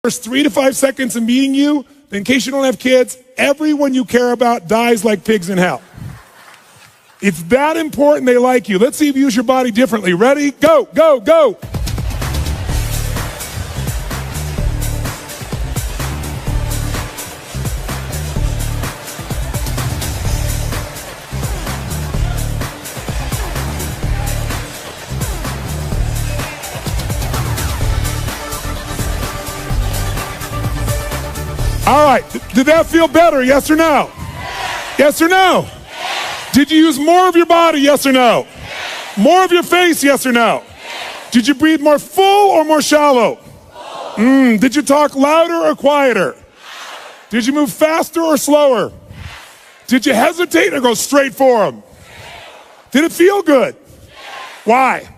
First 3 to 5 seconds of meeting you, in case you don't have kids, everyone you care about dies like pigs in hell. It's that important they like you. Let's see if you use your body differently. Ready? Go, go, go. All right, did that feel better, yes or no? Yes or no? Did you use more of your body, yes or no? More of your face, yes or no? Did you breathe more full or more shallow? Did you talk louder or quieter? Did you move faster or slower? Did you hesitate or go straight for them? Did it feel good? Why?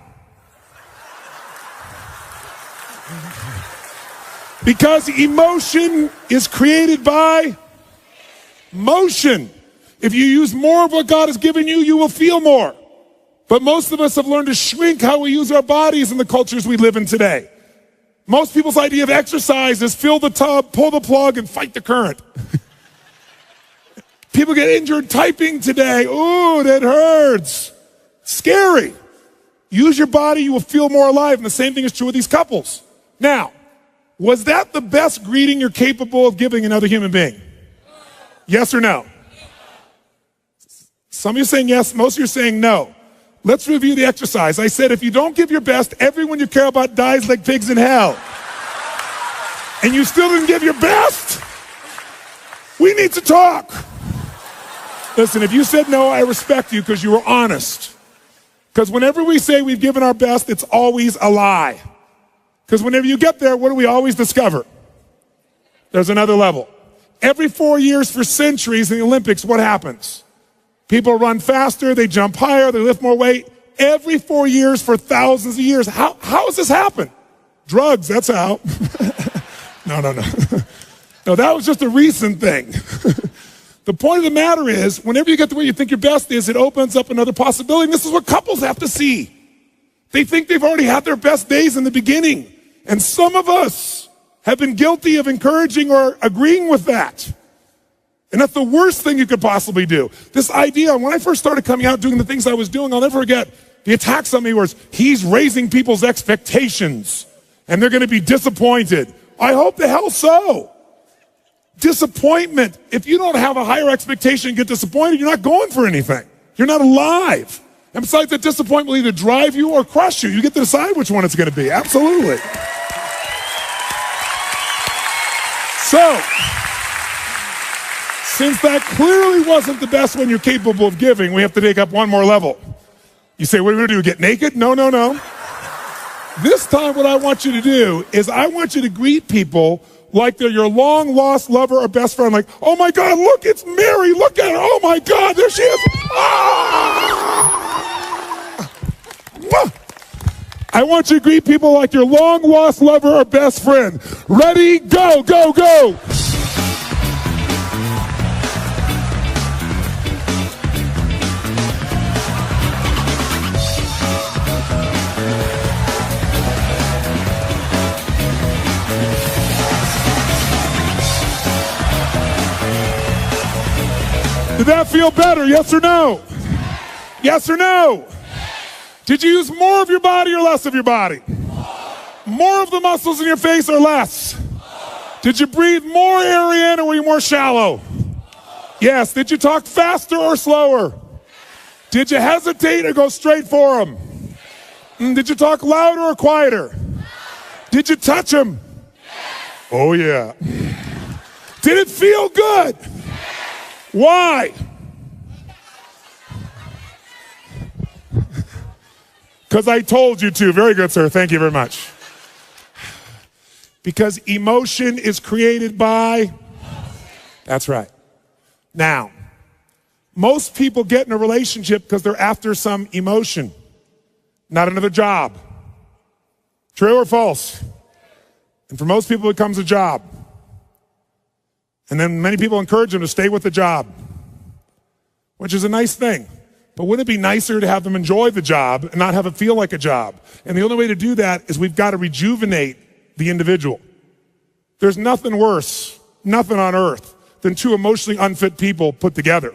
Because emotion is created by motion. If you use more of what God has given you, you will feel more. But most of us have learned to shrink how we use our bodies in the cultures we live in today. Most people's idea of exercise is fill the tub, pull the plug, and fight the current. People get injured typing today. Ooh, that hurts. Scary. Use your body, you will feel more alive. And the same thing is true with these couples. Now, was that the best greeting you're capable of giving another human being? Yes or no? Some of you are saying yes, most of you are saying no. Let's review the exercise. I said if you don't give your best, everyone you care about dies like pigs in hell. And you still didn't give your best? We need to talk. Listen, if you said no, I respect you because you were honest. Because whenever we say we've given our best, it's always a lie. Because whenever you get there, what do we always discover? There's another level. Every 4 years for centuries in the Olympics, what happens? People run faster, they jump higher, they lift more weight. Every 4 years for thousands of years. How has this happened? Drugs, that's how. No. No, that was just a recent thing. The point of the matter is, whenever you get to where you think your best is, it opens up another possibility. And this is what couples have to see. They think they've already had their best days in the beginning. And some of us have been guilty of encouraging or agreeing with that. And that's the worst thing you could possibly do. This idea, when I first started coming out doing the things I was doing, I'll never forget the attacks on me was, he's raising people's expectations and they're going to be disappointed. I hope the hell so. Disappointment. If you don't have a higher expectation and get disappointed, you're not going for anything. You're not alive. And besides, that disappointment will either drive you or crush you. You get to decide which one it's going to be. Absolutely. So, since that clearly wasn't the best one you're capable of giving, we have to take up one more level. You say, what are we going to do, get naked? No. This time what I want you to do is I want you to greet people like they're your long-lost lover or best friend. Like, oh my God, look, it's Mary. Look at her. Oh my God, there she is. Ah! I want you to greet people like your long-lost lover or best friend. Ready, go, go, go. Did that feel better, yes or no? Yes or no? Did you use more of your body or less of your body? More of the muscles in your face or less? Did you breathe more air in or were you more shallow? Yes. Did you talk faster or slower? Did you hesitate or go straight for them? Did you talk louder or quieter? Did you touch them? Oh yeah. Did it feel good? Why? Because I told you to. Very good, sir. Thank you very much. Because emotion is created by... That's right. Now, most people get in a relationship because they're after some emotion, not another job. True or false? And for most people, it becomes a job. And then many people encourage them to stay with the job, which is a nice thing. But wouldn't it be nicer to have them enjoy the job and not have it feel like a job? And the only way to do that is we've got to rejuvenate the individual. There's nothing worse, nothing on earth, than two emotionally unfit people put together.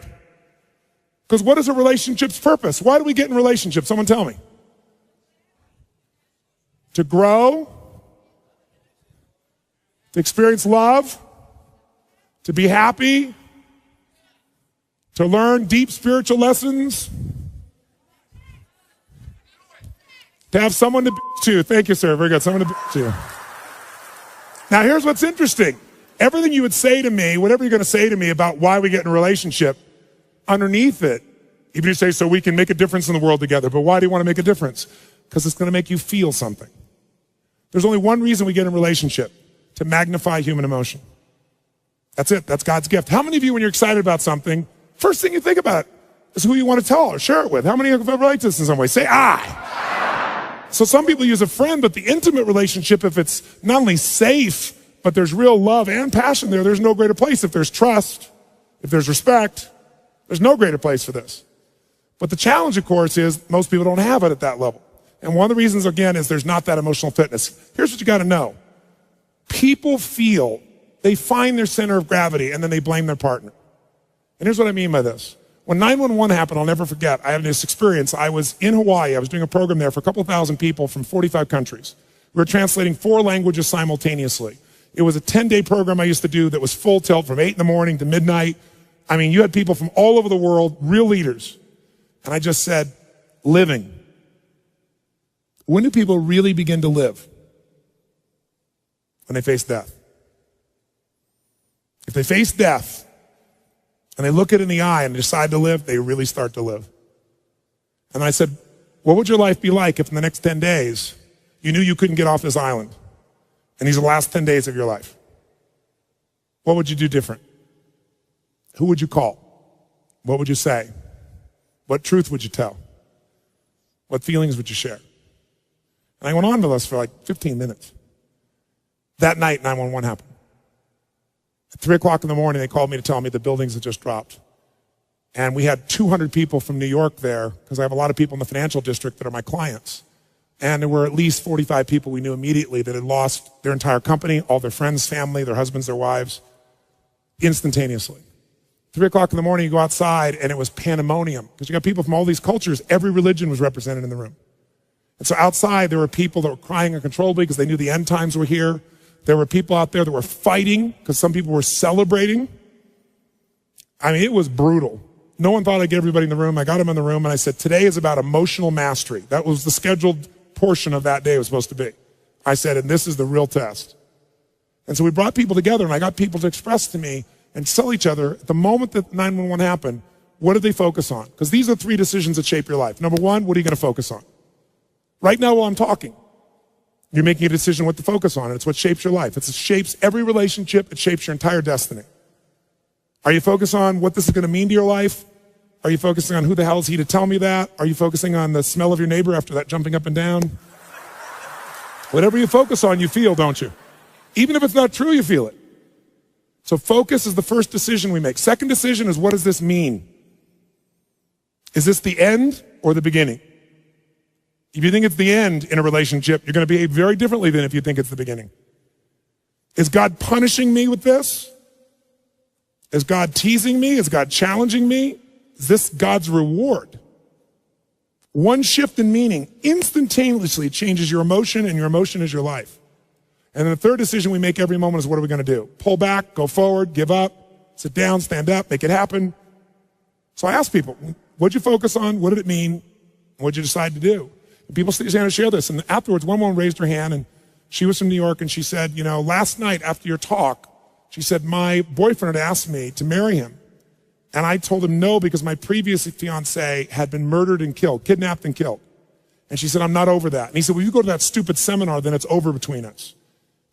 Because what is a relationship's purpose? Why do we get in relationships? Someone tell me. To grow, to experience love, to be happy, to learn deep spiritual lessons, to have someone to bitch to. Thank you, sir. Very good. Someone to bitch to. Now, here's what's interesting. Everything you would say to me, whatever you're going to say to me about why we get in a relationship, underneath it, even if you say, so we can make a difference in the world together. But why do you want to make a difference? Because it's going to make you feel something. There's only one reason we get in a relationship, to magnify human emotion. That's it. That's God's gift. How many of you, when you're excited about something, first thing you think about is who you want to tell or share it with? How many of you have ever liked this in some way? Say, I. So some people use a friend, but the intimate relationship, if it's not only safe, but there's real love and passion there, there's no greater place. If there's trust, if there's respect, there's no greater place for this. But the challenge, of course, is most people don't have it at that level. And one of the reasons, again, is there's not that emotional fitness. Here's what you got to know. People feel they find their center of gravity and then they blame their partner. And here's what I mean by this. When 911 happened, I'll never forget, I had this experience. I was in Hawaii. I was doing a program there for a couple thousand people from 45 countries. We were translating 4 languages simultaneously. It was a 10-day program I used to do that was full tilt from 8 in the morning to midnight. I mean, you had people from all over the world, real leaders. And I just said, living. When do people really begin to live? When they face death. If they face death and they look it in the eye and decide to live, they really start to live. And I said, what would your life be like if in the next 10 days you knew you couldn't get off this island and these are the last 10 days of your life? What would you do different? Who would you call? What would you say? What truth would you tell? What feelings would you share? And I went on to this for like 15 minutes. That night, 911 happened. At 3 o'clock in the morning, they called me to tell me the buildings had just dropped. And we had 200 people from New York there, because I have a lot of people in the financial district that are my clients. And there were at least 45 people we knew immediately that had lost their entire company, all their friends, family, their husbands, their wives, instantaneously. 3 o'clock in the morning, you go outside, and it was pandemonium, because you got people from all these cultures. Every religion was represented in the room. And so outside, there were people that were crying uncontrollably because they knew the end times were here. There were people out there that were fighting because some people were celebrating. I mean, it was brutal. No one thought I'd get everybody in the room. I got them in the room, and I said, today is about emotional mastery. That was the scheduled portion of that day it was supposed to be. I said, and this is the real test. And so we brought people together, and I got people to express to me and tell each other, at the moment that 911 happened, what did they focus on? Because these are 3 decisions that shape your life. Number 1, what are you going to focus on? Right now while I'm talking, you're making a decision what to focus on, and it's what shapes your life. It shapes every relationship. It shapes your entire destiny. Are you focused on what this is going to mean to your life? Are you focusing on who the hell is he to tell me that? Are you focusing on the smell of your neighbor after that jumping up and down? Whatever you focus on, you feel, don't you? Even if it's not true, you feel it. So focus is the first decision we make. Second decision is, what does this mean? Is this the end or the beginning? If you think it's the end in a relationship, you're going to behave very differently than if you think it's the beginning. Is God punishing me with this? Is God teasing me? Is God challenging me? Is this God's reward? One shift in meaning instantaneously changes your emotion, and your emotion is your life. And then the third decision we make every moment is, what are we going to do? Pull back, go forward, give up, sit down, stand up, make it happen. So I ask people, what'd you focus on? What did it mean? What'd you decide to do? People stand to share this. And afterwards, one woman raised her hand, and she was from New York, and she said, you know, last night after your talk, she said, my boyfriend had asked me to marry him. And I told him no, because my previous fiance had been murdered and killed, kidnapped and killed. And she said, I'm not over that. And he said, well, you go to that stupid seminar, then it's over between us.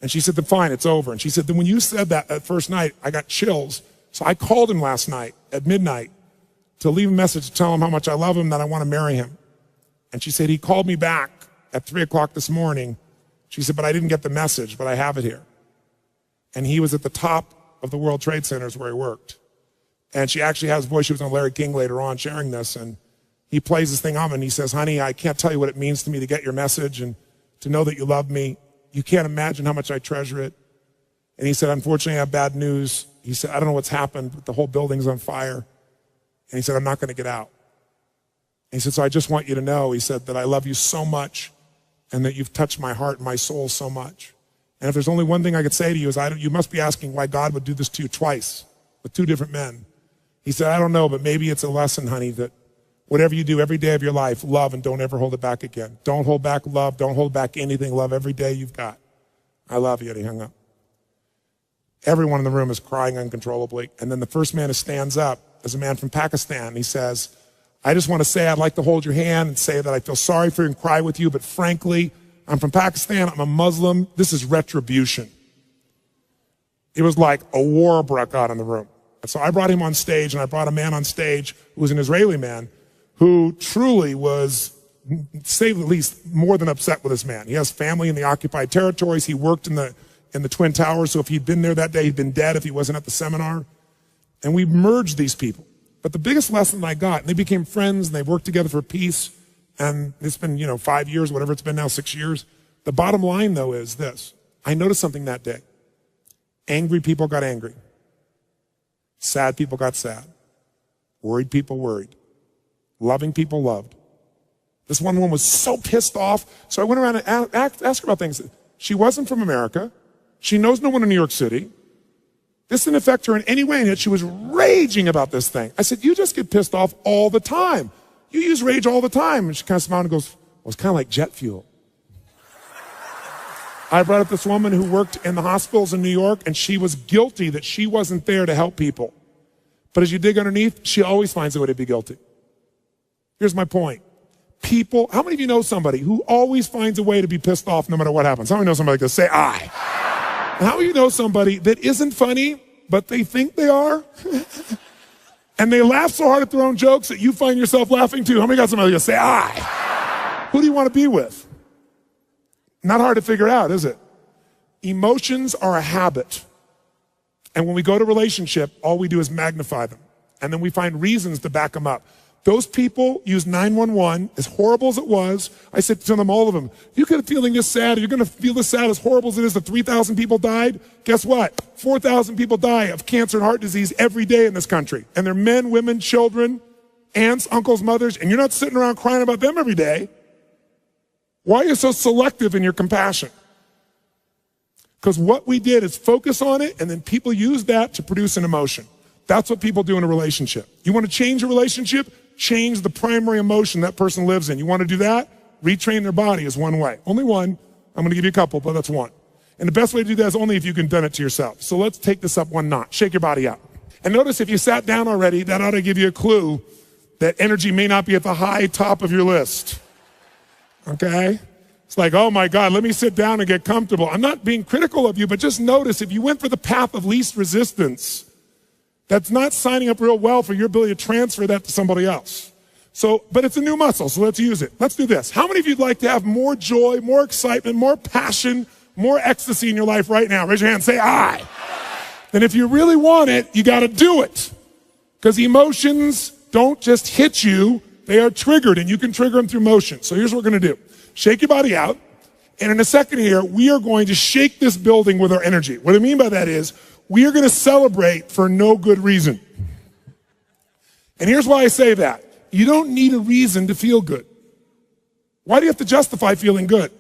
And she said, then fine, it's over. And she said, then when you said that first night, I got chills. So I called him last night at midnight to leave a message to tell him how much I love him, that I want to marry him. And she said, he called me back at 3 o'clock this morning. She said, but I didn't get the message, but I have it here. And he was at the top of the World Trade Centers where he worked. And she actually has a voice. She was on Larry King later on sharing this. And he plays this thing on, and he says, honey, I can't tell you what it means to me to get your message and to know that you love me. You can't imagine how much I treasure it. And he said, unfortunately, I have bad news. He said, I don't know what's happened, but the whole building's on fire. And he said, I'm not going to get out. And he said, so I just want you to know, he said, that I love you so much and that you've touched my heart and my soul so much. And if there's only one thing I could say to you is you must be asking why God would do this to you twice with two different men. He said, I don't know, but maybe it's a lesson, honey, that whatever you do every day of your life, love and don't ever hold it back again. Don't hold back love. Don't hold back anything. Love every day you've got. I love you. And he hung up. Everyone in the room is crying uncontrollably. And then the first man who stands up is a man from Pakistan. He says, I just want to say I'd like to hold your hand and say that I feel sorry for you and cry with you, but frankly, I'm from Pakistan. I'm a Muslim. This is retribution. It was like a war broke out in the room. And so I brought him on stage, and I brought a man on stage who was an Israeli man who truly was, to say the least, more than upset with this man. He has family in the occupied territories. He worked in the Twin Towers, so if he'd been there that day, he'd been dead if he wasn't at the seminar. And we merged these people. But the biggest lesson I got, and they became friends, and they worked together for peace, and it's been, 5 years, whatever it's been now, 6 years. The bottom line, though, is this. I noticed something that day. Angry people got angry. Sad people got sad. Worried people worried. Loving people loved. This one woman was so pissed off, so I went around and asked her about things. She wasn't from America. She knows no one in New York City. This didn't affect her in any way, and yet she was raging about this thing. I said, you just get pissed off all the time. You use rage all the time. And she kind of smiled and goes, well, it's kind of like jet fuel. I brought up this woman who worked in the hospitals in New York, and she was guilty that she wasn't there to help people. But as you dig underneath, she always finds a way to be guilty. Here's my point. People, how many of you know somebody who always finds a way to be pissed off no matter what happens? How many know somebody like this? Say, I. And how many of you know somebody that isn't funny, but they think they are? And they laugh so hard at their own jokes that you find yourself laughing too. How many got somebody that say, I? Who do you want to be with? Not hard to figure out, is it? Emotions are a habit. And when we go to relationship, all we do is magnify them. And then we find reasons to back them up. Those people use 911, as horrible as it was. I said to them, all of them, you could be feeling this sad, you're going to feel this sad, as horrible as it is that 3,000 people died. Guess what? 4,000 people die of cancer and heart disease every day in this country. And they're men, women, children, aunts, uncles, mothers, and you're not sitting around crying about them every day. Why are you so selective in your compassion? Because what we did is focus on it, and then people use that to produce an emotion. That's what people do in a relationship. You want to change a relationship? Change the primary emotion that person lives in. You want to do that? Retrain their body is one way. Only one. I'm going to give you a couple, but that's one. And the best way to do that is only if you can done it to yourself. So let's take this up one notch. Shake your body up. And notice if you sat down already, that ought to give you a clue that energy may not be at the high top of your list. Okay? It's like, oh my God, let me sit down and get comfortable. I'm not being critical of you, but just notice if you went for the path of least resistance, that's not signing up real well for your ability to transfer that to somebody else. So, but it's a new muscle, so let's use it. Let's do this. How many of you would like to have more joy, more excitement, more passion, more ecstasy in your life right now? Raise your hand, say I. Then if you really want it, you got to do it. Because emotions don't just hit you, they are triggered, and you can trigger them through motion. So here's what we're going to do. Shake your body out, and in a second here, we are going to shake this building with our energy. What I mean by that is, we are going to celebrate for no good reason. And here's why I say that. You don't need a reason to feel good. Why do you have to justify feeling good?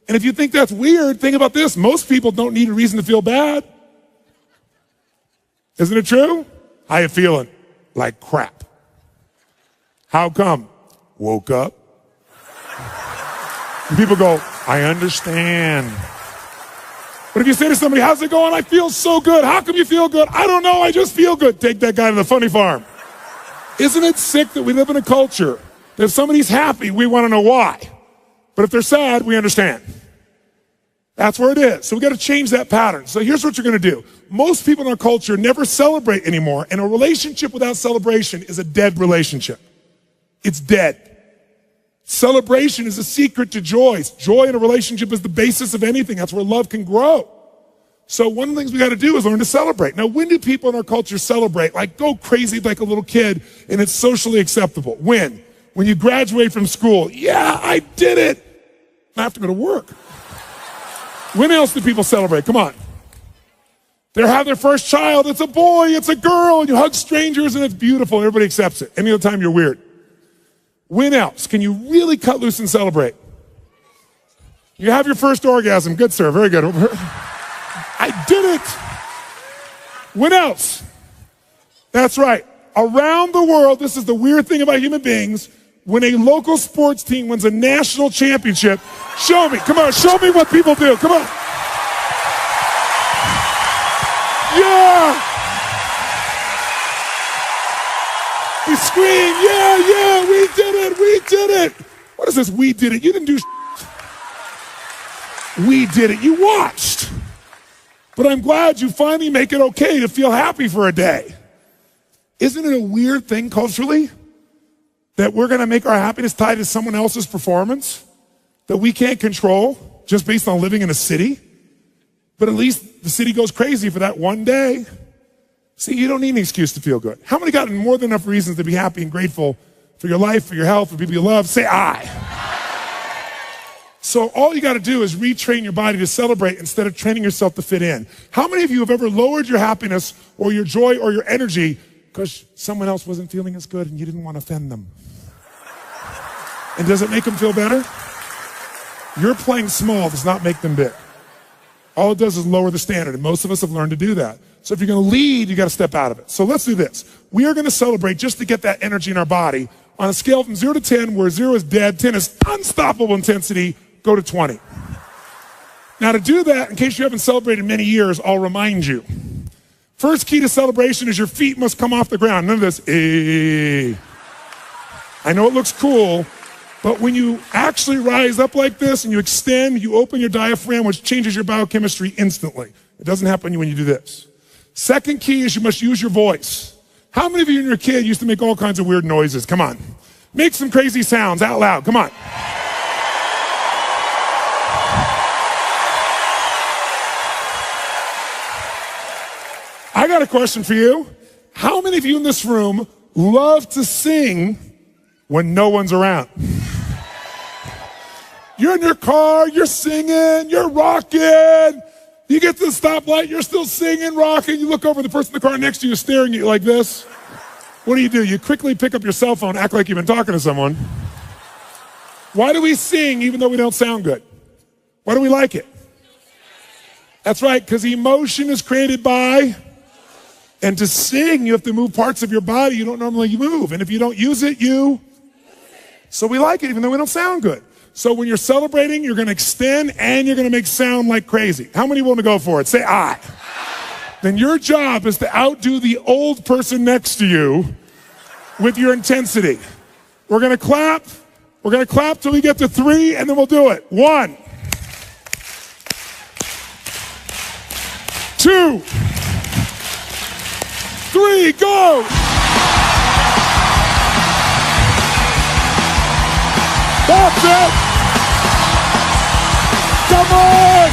And if you think that's weird, think about this. Most people don't need a reason to feel bad. Isn't it true? How you feeling? Like crap. How come? Woke up. And people go, I understand. But if you say to somebody, how's it going? I feel so good. How come you feel good? I don't know. I just feel good. Take that guy to the funny farm. Isn't it sick that we live in a culture that if somebody's happy, we want to know why. But if they're sad, we understand. That's where it is. So we got to change that pattern. So here's what you're going to do. Most people in our culture never celebrate anymore. And a relationship without celebration is a dead relationship. It's dead. Celebration is a secret to joy. Joy in a relationship is the basis of anything. That's where love can grow. So one of the things we got to do is learn to celebrate. Now, when do people in our culture celebrate? Like go crazy like a little kid and it's socially acceptable. When? When you graduate from school. Yeah, I did it. I have to go to work. When else do people celebrate? Come on. They have their first child. It's a boy, it's a girl, and you hug strangers, and it's beautiful. Everybody accepts it. Any other time, you're weird. When else can you really cut loose and celebrate? You have your first orgasm. Good, sir. Very good. I did it. When else? That's right. Around the world, this is the weird thing about human beings, when a local sports team wins a national championship, show me. Come on, show me what people do. Come on. Yeah! We scream, yeah, we did it. What is this, we did it? You didn't do We did it, you watched. But I'm glad you finally make it okay to feel happy for a day. Isn't it a weird thing culturally that we're gonna make our happiness tied to someone else's performance that we can't control just based on living in a city? But at least the city goes crazy for that one day. See, you don't need an excuse to feel good. How many got more than enough reasons to be happy and grateful for your life, for your health, for people you love? Say I. So all you gotta do is retrain your body to celebrate instead of training yourself to fit in. How many of you have ever lowered your happiness or your joy or your energy because someone else wasn't feeling as good and you didn't want to offend them? And does it make them feel better? Your playing small does not make them big. All it does is lower the standard, and most of us have learned to do that. So if you're gonna lead, you gotta step out of it. So let's do this. We are gonna celebrate just to get that energy in our body. On a scale from 0 to 10, where 0 is dead, 10 is unstoppable intensity, go to 20. Now to do that, in case you haven't celebrated in many years, I'll remind you. First key to celebration is your feet must come off the ground. None of this, I know it looks cool, but when you actually rise up like this and you extend, you open your diaphragm, which changes your biochemistry instantly. It doesn't happen when you do this. Second key is you must use your voice. How many of you and your kid used to make all kinds of weird noises? Come on. Make some crazy sounds out loud. Come on. I got a question for you. How many of you in this room love to sing when no one's around? You're in your car, you're singing, you're rocking. You get to the stoplight, you're still singing, rocking. You look over, the person in the car next to you is staring at you like this. What do? You quickly pick up your cell phone, act like you've been talking to someone. Why do we sing even though we don't sound good? Why do we like it? That's right, because emotion is created by, and to sing, you have to move parts of your body you don't normally move. And if you don't use it, so we like it even though we don't sound good. So when you're celebrating, you're gonna extend and you're gonna make sound like crazy. How many want to go for it? Say I. Then your job is to outdo the old person next to you with your intensity. We're gonna clap till we get to 3, and then we'll do it. 1, 2, 3, go! That's it! Come on!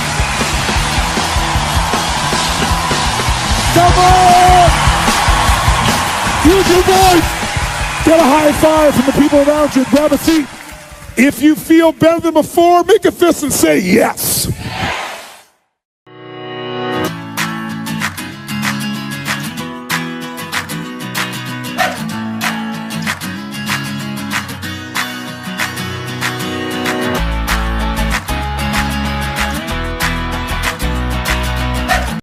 Come on! Use your voice! Get a high five from the people around you. Grab a seat. If you feel better than before, make a fist and say yes.